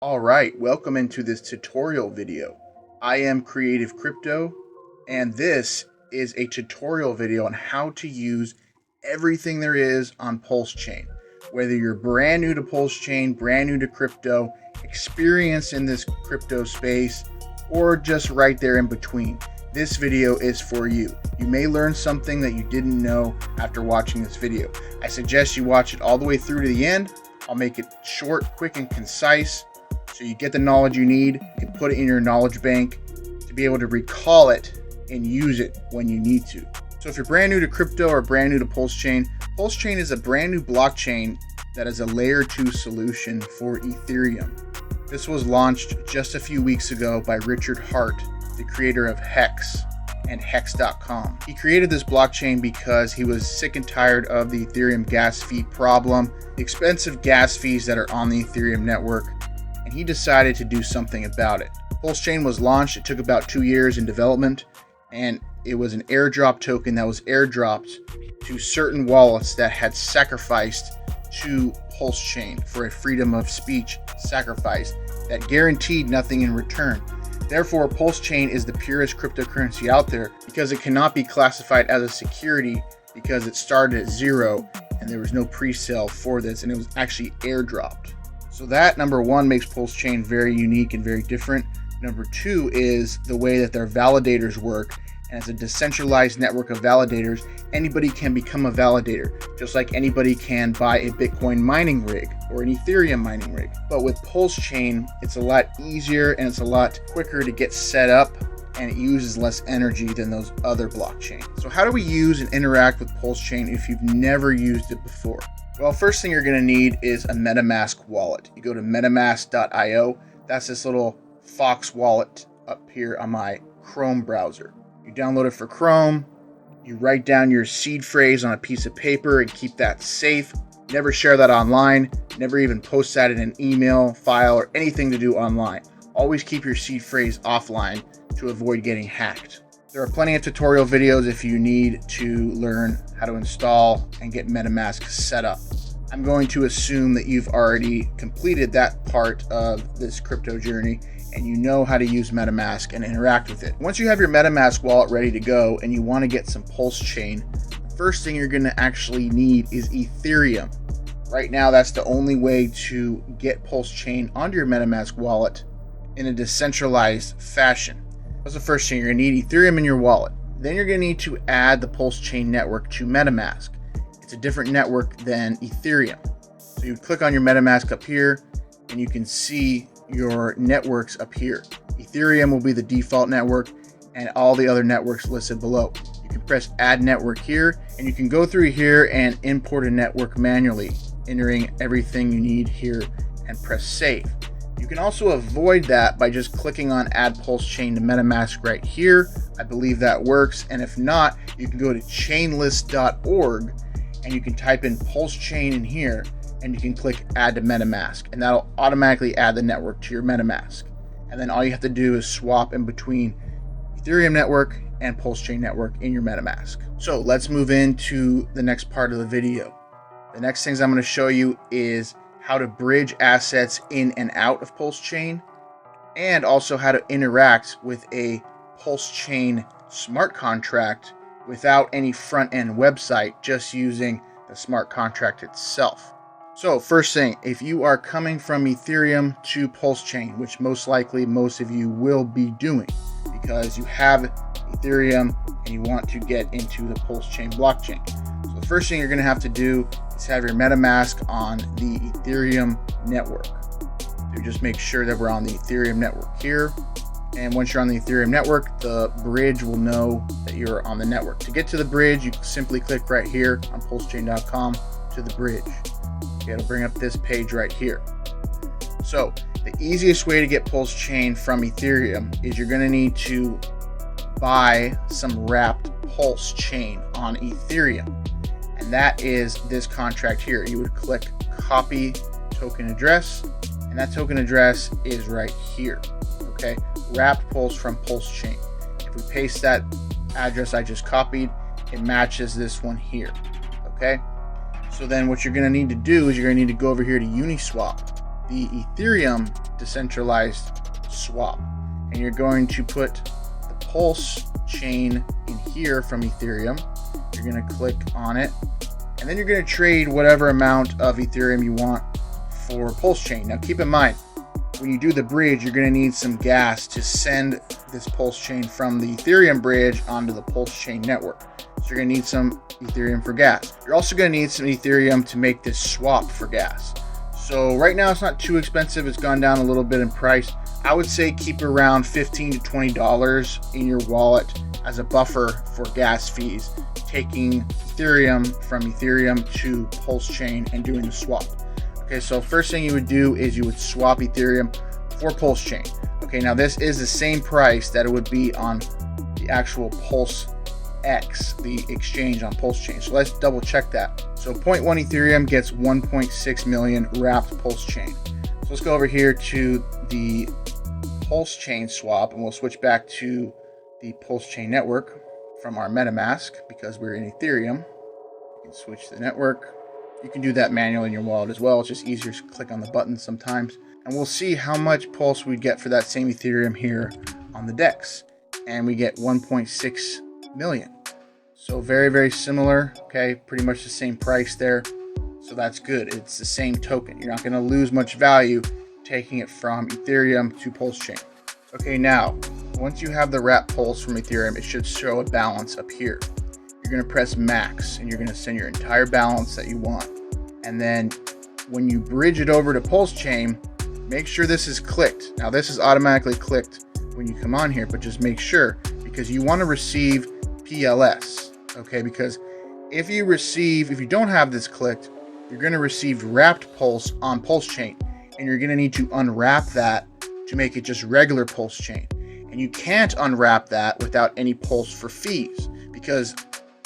Alright, welcome into this tutorial video. I am Creative Crypto, and this is a tutorial video on how to use everything there is on PulseChain. Whether you're brand new to PulseChain, brand new to crypto, experienced in this crypto space, or just right there in between, this video is for you. You may learn something that you didn't know after watching this video. I suggest you watch it all the way through to the end. I'll make it short, quick, and concise, so you get the knowledge you need. You can put it in your knowledge bank to be able to recall it and use it when you need to. So if you're brand new to crypto or brand new to PulseChain, PulseChain is a brand new blockchain that is a layer 2 solution for Ethereum. This was launched just a few weeks ago by Richard Hart, the creator of Hex and Hex.com. He created this blockchain because he was sick and tired of the Ethereum gas fee problem, the expensive gas fees that are on the Ethereum network, and he decided to do something about it. PulseChain was launched. It took about 2 years in development, and it was an airdrop token that was airdropped to certain wallets that had sacrificed to PulseChain for a freedom of speech sacrifice that guaranteed nothing in return. Therefore, PulseChain is the purest cryptocurrency out there because it cannot be classified as a security because it started at zero and there was no pre-sale for this, and it was actually airdropped. So that, number one, makes PulseChain very unique and very different. Number two is the way that their validators work. And as a decentralized network of validators, anybody can become a validator, just like anybody can buy a Bitcoin mining rig or an Ethereum mining rig. But with PulseChain, it's a lot easier and it's a lot quicker to get set up, and it uses less energy than those other blockchains. So how do we use and interact with PulseChain if you've never used it before? Well, first thing you're going to need is a metamask wallet. You go to metamask.io. That's this little Fox wallet up here on my Chrome browser. You download it for Chrome. You write down your seed phrase on a piece of paper and keep that safe. Never share that online. Never even post that in an email file or anything to do online. Always keep your seed phrase offline to avoid getting hacked. There are plenty of tutorial videos if you need to learn how to install and get MetaMask set up. I'm going to assume that you've already completed that part of this crypto journey and you know how to use MetaMask and interact with it. Once you have your MetaMask wallet ready to go and you want to get some PulseChain, the first thing you're going to actually need is Ethereum. Right now, that's the only way to get PulseChain onto your MetaMask wallet in a decentralized fashion. That's the first thing. You're going to need Ethereum in your wallet. Then you're going to need to add the PulseChain network to MetaMask. It's a different network than Ethereum. So you click on your MetaMask up here and you can see your networks up here. Ethereum will be the default network and all the other networks listed below. You can press add network here and you can go through here and import a network manually, entering everything you need here and press save. You can also avoid that by just clicking on add PulseChain to MetaMask right here. I believe that works, and if not, you can go to chainlist.org and you can type in PulseChain in here and you can click add to MetaMask, and that'll automatically add the network to your MetaMask. And then all you have to do is swap in between Ethereum network and PulseChain network in your MetaMask. So let's move into the next part of the video. The next things I'm going to show you is how to bridge assets in and out of PulseChain, and also how to interact with a PulseChain smart contract without any front-end website, just using the smart contract itself. So first thing, if you are coming from Ethereum to PulseChain, which most likely most of you will be doing because you have Ethereum and you want to get into the PulseChain blockchain. So the first thing you're going to have to do is have your MetaMask on the Ethereum network. So just make sure that we're on the Ethereum network here. And once you're on the Ethereum network, the bridge will know that you're on the network. To get to the bridge, you simply click right here on PulseChain.com to the bridge. Okay, it'll bring up this page right here. So the easiest way to get PulseChain from Ethereum is you're going to need to buy some wrapped PulseChain on Ethereum. And that is this contract here. You would click copy token address, and that token address is right here. Okay, wrapped pulse from PulseChain. If we paste that address I just copied, it matches this one here. Okay, so then what you're going to need to do is you're going to need to go over here to Uniswap. The Ethereum decentralized swap. And you're going to put the Pulse chain in here from Ethereum. You're going to click on it, and then you're going to trade whatever amount of Ethereum you want for PulseChain. Now keep in mind, when you do the bridge, you're going to need some gas to send this PulseChain from the Ethereum bridge onto the PulseChain network. So you're going to need some Ethereum for gas. You're also going to need some Ethereum to make this swap for gas. So right now it's not too expensive. It's gone down a little bit in price. I would say keep around $15 to $20 in your wallet as a buffer for gas fees, taking Ethereum from Ethereum to PulseChain and doing the swap. Okay, so first thing you would do is you would swap Ethereum for PulseChain. Okay, now this is the same price that it would be on the actual PulseX, the exchange on PulseChain. So let's double check that. So 0.1 Ethereum gets 1.6 million wrapped PulseChain. So let's go over here to the PulseChain swap, and we'll switch back to the PulseChain network from our metamask because we're in Ethereum. You can switch the network. You can do that manually in your wallet as well. It's just easier to click on the button sometimes. And we'll see how much pulse we get for that same Ethereum here on the DEX. And we get 1.6 million. So very, very similar. Okay, pretty much the same price there. So that's good. It's the same token. You're not going to lose much value taking it from Ethereum to PulseChain. Okay, now, once you have the wrap pulse from Ethereum, it should show a balance up here. You're going to press max and you're going to send your entire balance that you want. And then when you bridge it over to PulseChain, make sure this is clicked. Now this is automatically clicked when you come on here, but just make sure, because you want to receive PLS. Okay, because if you don't have this clicked, you're going to receive wrapped pulse on PulseChain, and you're going to need to unwrap that to make it just regular PulseChain. And you can't unwrap that without any pulse for fees, because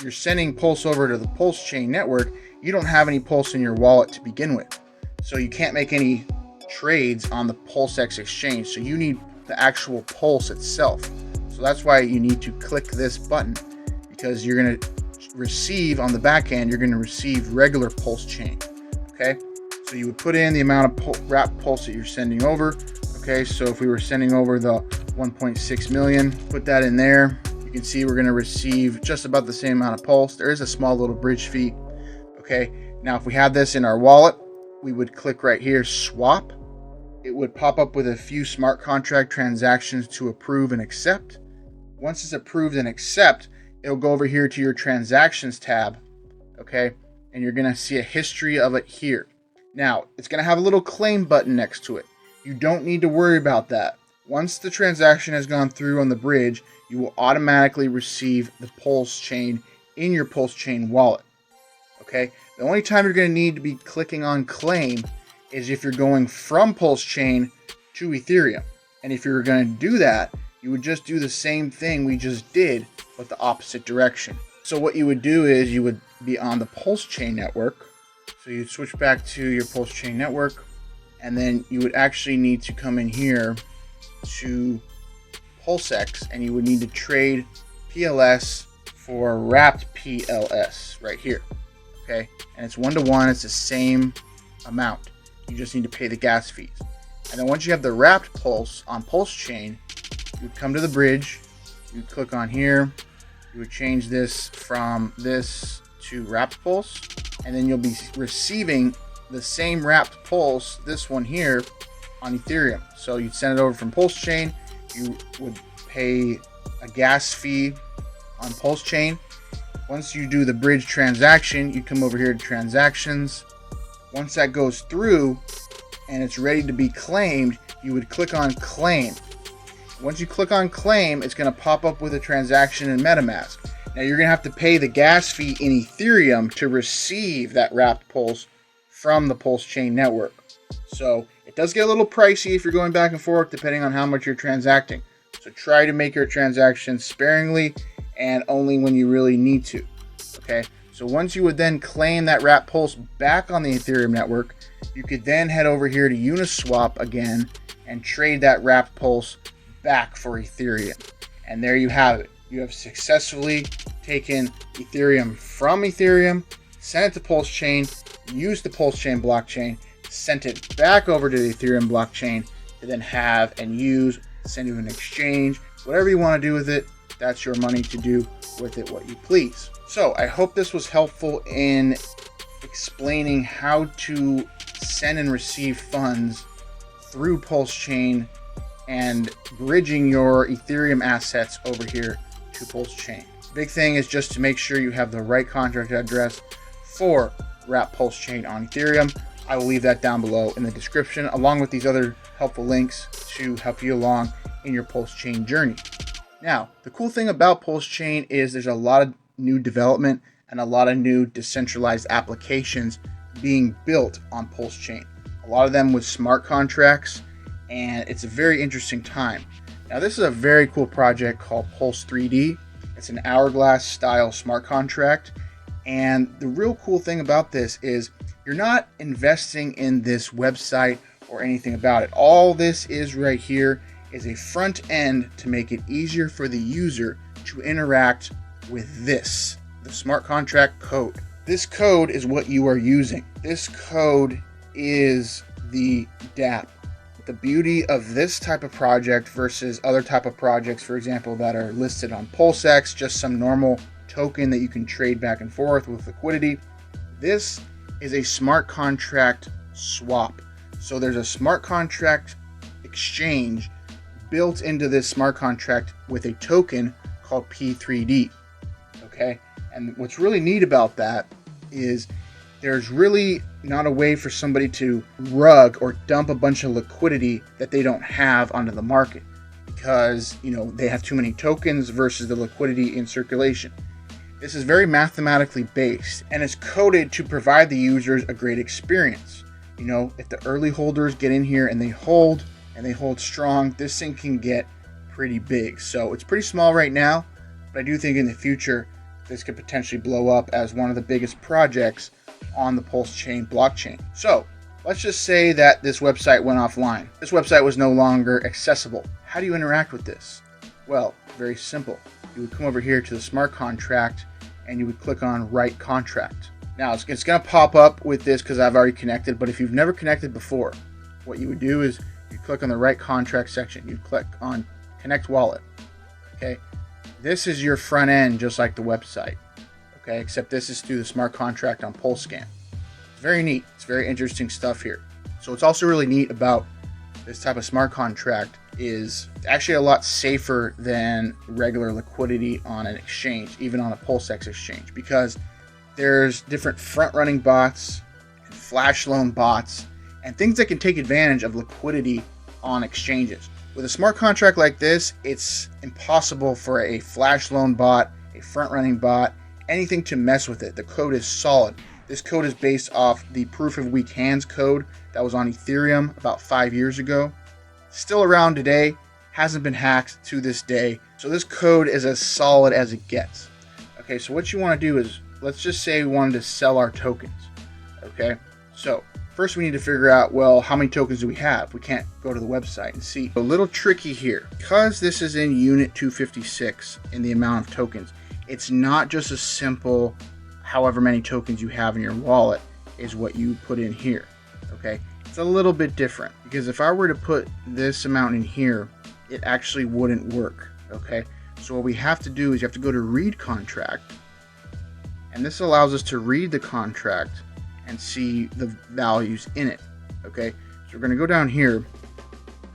you're sending pulse over to the PulseChain network. You don't have any pulse in your wallet to begin with, so you can't make any trades on the PulseX exchange. So you need the actual pulse itself. So that's why you need to click this button, because you're going to receive on the back end, you're going to receive regular PulseChain. Okay, so you would put in the amount of wrapped pulse that you're sending over. Okay, so if we were sending over the 1.6 million, put that in there. You can see we're going to receive just about the same amount of pulse. There is a small little bridge fee. Okay, now if we had this in our wallet, we would click right here, swap. It would pop up with a few smart contract transactions to approve and accept. Once it's approved and accept, it'll go over here to your transactions tab. Okay, and you're going to see a history of it here. Now, it's going to have a little claim button next to it. You don't need to worry about that. Once the transaction has gone through on the bridge, you will automatically receive the PulseChain in your PulseChain wallet. Okay, the only time you're going to need to be clicking on claim is if you're going from PulseChain to Ethereum. And if you're going to do that, you would just do the same thing we just did, but the opposite direction. So what you would do is you would be on the PulseChain network. So you'd switch back to your PulseChain network, and then you would actually need to come in here to PulseX, and you would need to trade PLS for wrapped PLS right here. Okay, and it's 1-to-1. It's the same amount. You just need to pay the gas fees. And then once you have the wrapped pulse on PulseChain, you would come to the bridge. You click on here. You would change this from this to wrapped pulse, and then you'll be receiving the same wrapped pulse, this one here, on Ethereum. So you'd send it over from PulseChain. You would pay a gas fee on PulseChain. Once you do the bridge transaction, you come over here to transactions. Once that goes through and it's ready to be claimed, you would click on claim. Once you click on claim, it's going to pop up with a transaction in metamask. Now you're going to have to pay the gas fee in Ethereum to receive that wrapped pulse from the PulseChain network. So it does get a little pricey if you're going back and forth depending on how much you're transacting. So try to make your transactions sparingly and only when you really need to. Okay, so once you would then claim that wrapped pulse back on the Ethereum network, you could then head over here to Uniswap again and trade that wrapped pulse back for Ethereum. And there you have it. You have successfully taken Ethereum from Ethereum, sent it to PulseChain, used the PulseChain blockchain, sent it back over to the Ethereum blockchain, to then have and use, send you an exchange, whatever you want to do with it. That's your money to do with it what you please. So I hope this was helpful in explaining how to send and receive funds through PulseChain and bridging your Ethereum assets over here to PulseChain. Big thing is just to make sure you have the right contract address for Wrap PulseChain on Ethereum. I will leave that down below in the description, along with these other helpful links to help you along in your PulseChain journey. Now, the cool thing about PulseChain is there's a lot of new development and a lot of new decentralized applications being built on PulseChain. A lot of them with smart contracts, and it's a very interesting time. Now, this is a very cool project called Pulse 3D. It's an hourglass style smart contract, and the real cool thing about this is you're not investing in this website or anything about it. All this is right here is a front end to make it easier for the user to interact with this, the smart contract code. This code is what you are using. This code is the dApp. The beauty of this type of project versus other type of projects, for example, that are listed on PulseX, just some normal token that you can trade back and forth with liquidity. This is a smart contract swap. So there's a smart contract exchange built into this smart contract with a token called P3D. Okay, and what's really neat about that is there's really not a way for somebody to rug or dump a bunch of liquidity that they don't have onto the market, because they have too many tokens versus the liquidity in circulation. This is very mathematically based and is coded to provide the users a great experience. If the early holders get in here and they hold strong, this thing can get pretty big. So it's pretty small right now, but I do think in the future this could potentially blow up as one of the biggest projects on the PulseChain blockchain. So let's just say that this website went offline. This website was no longer accessible. How do you interact with this? Well, very simple. You would come over here to the smart contract and you would click on Write Contract. Now it's going to pop up with this because I've already connected, but if you've never connected before, what you would do is you click on the Write Contract section. You click on Connect Wallet. Okay, this is your front end, just like the website. Okay, except this is through the smart contract on PulseScan. It's very neat. It's very interesting stuff here. So what's also really neat about this type of smart contract is actually a lot safer than regular liquidity on an exchange, even on a PulseX exchange, because there's different front-running bots and flash loan bots and things that can take advantage of liquidity on exchanges. With a smart contract like this, it's impossible for a flash loan bot, a front-running bot, anything to mess with it. The code is solid. This code is based off the proof of weak hands code that was on Ethereum about 5 years ago. Still around today, hasn't been hacked to this day. So this code is as solid as it gets. Okay, so what you want to do is, let's just say we wanted to sell our tokens. Okay, so first we need to figure out, well, how many tokens do we have? We can't go to the website and see. A little tricky here, because this is in unit 256 in the amount of tokens. It's not just a simple however many tokens you have in your wallet is what you put in here. Okay, it's a little bit different, because if I were to put this amount in here, it actually wouldn't work. Okay, so what we have to do is you have to go to read contract, and this allows us to read the contract and see the values in it. Okay, so we're going to go down here.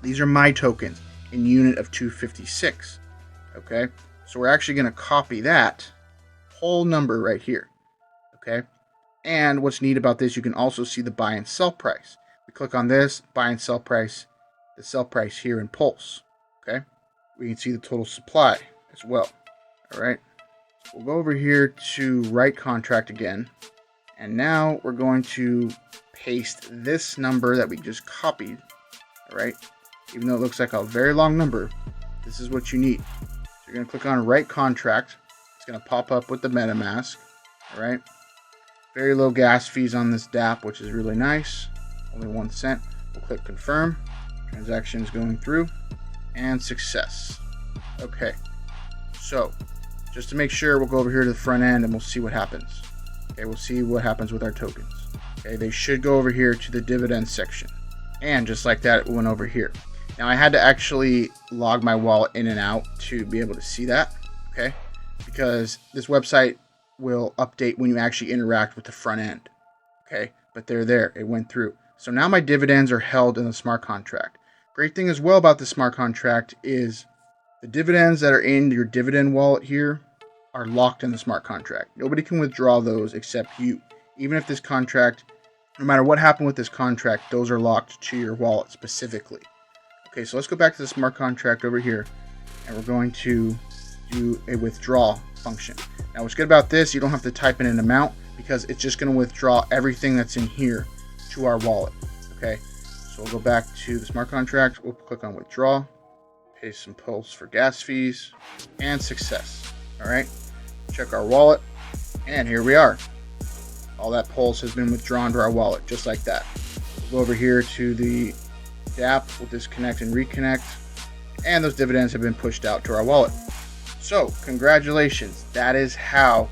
These are my tokens in unit of 256. Okay, so we're actually going to copy that whole number right here. Okay, and what's neat about this, you can also see the buy and sell price. We click on this buy and sell price, the sell price here in Pulse. Okay, we can see the total supply as well. All right, so we'll go over here to write contract again, and now we're going to paste this number that we just copied. All right, even though it looks like a very long number, this is what you need. So you're going to click on write contract. It's going to pop up with the metamask. All right, very low gas fees on this dApp, which is really nice. Only 1 cent. We'll click confirm. Transaction is going through, and success. Okay, so just to make sure, we'll go over here to the front end and we'll see what happens. Okay, we'll see what happens with our tokens. Okay, they should go over here to the dividend section, and just like that, it went over here. Now I had to actually log my wallet in and out to be able to see that, okay? Because this website will update when you actually interact with the front end, okay? But they're there, it went through. So now my dividends are held in the smart contract. Great thing as well about the smart contract is the dividends that are in your dividend wallet here are locked in the smart contract. Nobody can withdraw those except you. Even if this contract, no matter what happened with this contract, those are locked to your wallet specifically. Okay, so let's go back to the smart contract over here, and we're going to do a withdraw function. Now what's good about this, you don't have to type in an amount because it's just going to withdraw everything that's in here to our wallet. Okay, so we'll go back to the smart contract, we'll click on withdraw, pay some Pulse for gas fees, and success. All right, check our wallet, and here we are. All that Pulse has been withdrawn to our wallet, just like that. We'll go over here to the app, we'll disconnect and reconnect, and those dividends have been pushed out to our wallet. So congratulations, that is how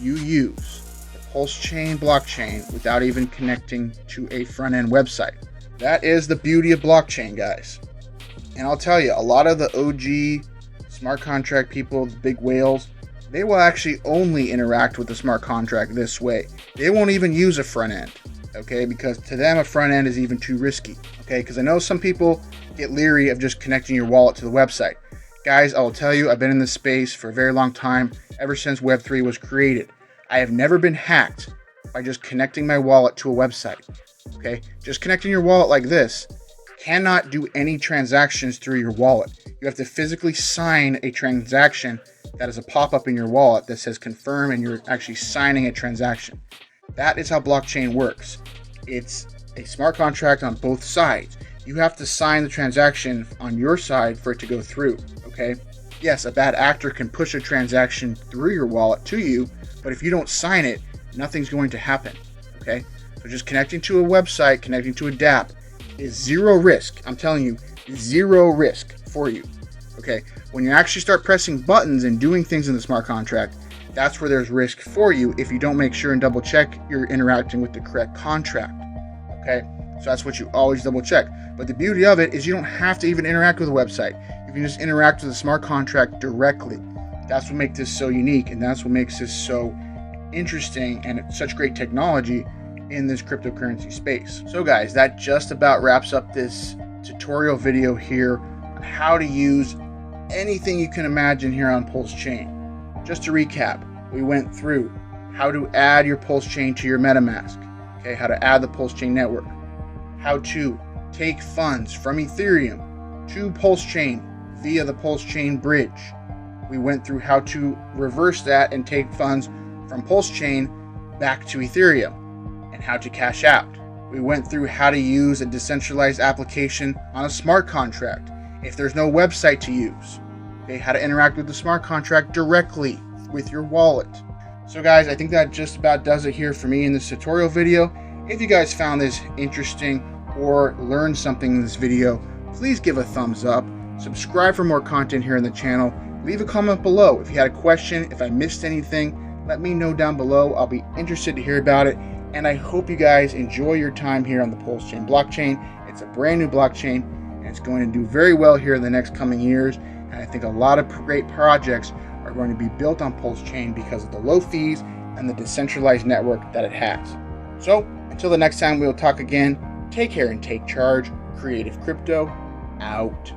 you use the PulseChain blockchain without even connecting to a front-end website. That is the beauty of blockchain, guys. And I'll tell you, a lot of the OG smart contract people, the big whales, they will actually only interact with the smart contract this way. They won't even use a front end, okay? Because to them, a front end is even too risky, okay? Because I know some people get leery of just connecting your wallet to the website. Guys, I will tell you, I've been in this space for a very long time, ever since Web3 was created. I have never been hacked by just connecting my wallet to a website, okay? Just connecting your wallet like this cannot do any transactions through your wallet. You have to physically sign a transaction that is a pop-up in your wallet that says confirm, and you're actually signing a transaction. That is how blockchain works. It's a smart contract on both sides. You have to sign the transaction on your side for it to go through, okay? Yes, a bad actor can push a transaction through your wallet to you, but if you don't sign it, nothing's going to happen, okay? So just connecting to a website, connecting to a DApp is zero risk. I'm telling you, zero risk for you, okay? When you actually start pressing buttons and doing things in the smart contract, that's where there's risk for you if you don't make sure and double check you're interacting with the correct contract, okay? So that's what you always double check. But the beauty of it is you don't have to even interact with a website. You can just interact with the smart contract directly. That's what makes this so unique, and that's what makes this so interesting and such great technology in this cryptocurrency space. So guys, that just about wraps up this tutorial video here on how to use anything you can imagine here on PulseChain. Just to recap, we went through how to add your PulseChain to your metamask, okay, how to add the PulseChain Network, how to take funds from Ethereum to PulseChain via the PulseChain Bridge. We went through how to reverse that and take funds from PulseChain back to Ethereum and how to cash out. We went through how to use a decentralized application on a smart contract if there's no website to use. Okay, how to interact with the smart contract directly with your wallet. So guys, I think that just about does it here for me in this tutorial video. If you guys found this interesting or learned something in this video, please give a thumbs up, subscribe for more content here on the channel, leave a comment below. If you had a question, if I missed anything, let me know down below. I'll be interested to hear about it, and I hope you guys enjoy your time here on the PulseChain blockchain. It's a brand new blockchain, and it's going to do very well here in the next coming years, and I think a lot of great projects are going to be built on PulseChain because of the low fees and the decentralized network that it has. So until the next time we'll talk again, take care and take charge. Creative Crypto out.